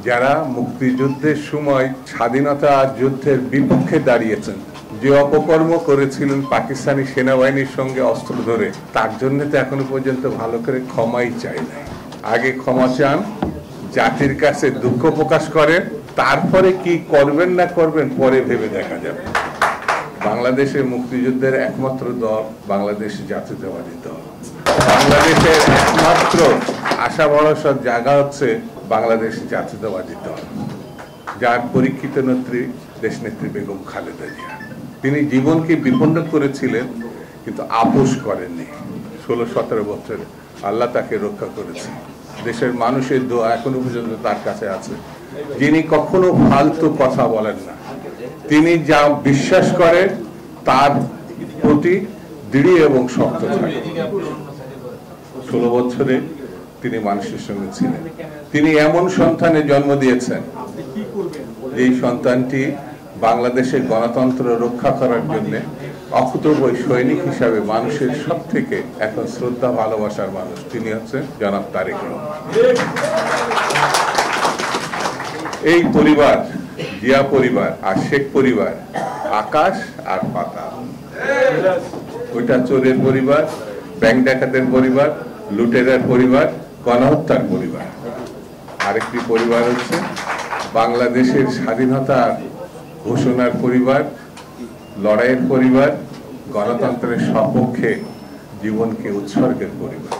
যারা মুক্তিযুদ্ধের সময় স্বাধীনতা যুদ্ধের বিপক্ষে দাঁড়িয়েছেন, যে অপকর্ম করেছিলেন পাকিস্তানি সেনাবাহিনীর সঙ্গে অস্ত্র ধরে, তার জন্য তো এখনো পর্যন্ত ভালো করে ক্ষমাই চাই না। আগে ক্ষমা চান, জাতির কাছে দুঃখ প্রকাশ করেন, তারপরে কি করবেন না করবেন পরে ভেবে দেখা যাবে। বাংলাদেশের মুক্তিযুদ্ধের একমাত্র দল বাংলাদেশ জাতীয়তাবাদী দল। বাংলাদেশের একমাত্র আশা ভরসার জায়গা হচ্ছে বাংলাদেশ জাতীয়তাবাদী দল, যার পরীক্ষিত নেত্রী দেশনেত্রী বেগম খালেদা জিয়া। তিনি জীবনকে বিপন্ন করেছিলেন কিন্তু আপোষ করেননি। 16-17 বছর আল্লাহ তাকে রক্ষা করেছে। দেশের মানুষের দোয়া এখনো পর্যন্ত তার কাছে আছে। যিনি কখনো ফালতু কথা বলেন না, তিনি যা বিশ্বাস করেন তার প্রতি দৃঢ় এবং শক্ত থাকেন। 16 বছরে তিনি মানুষের সঙ্গে ছিলেন। তিনি এমন সন্তানের জন্ম দিয়েছেন, এই সন্তানটি বাংলাদেশের গণতন্ত্র রক্ষা করার জন্য অকুতোভয় সৈনিক হিসাবে মানুষের সব থেকে এখন শ্রদ্ধা ভালোবাসার মানুষ। তিনি হচ্ছেন জনাব তারেক রহমান। এই পরিবার, জিয়া পরিবার আর শেখ পরিবার আকাশ আর পাতাল। ওইটা চোরের পরিবার, ব্যাংক ডাকাতের পরিবার, লুটেরার পরিবার, গণহত্যার পরিবার। আরেকটি পরিবার হচ্ছে বাংলাদেশের স্বাধীনতার ঘোষণার পরিবার, লড়াইয়ের পরিবার, গণতন্ত্রের সপক্ষে জীবনকে উৎসর্গের পরিবার।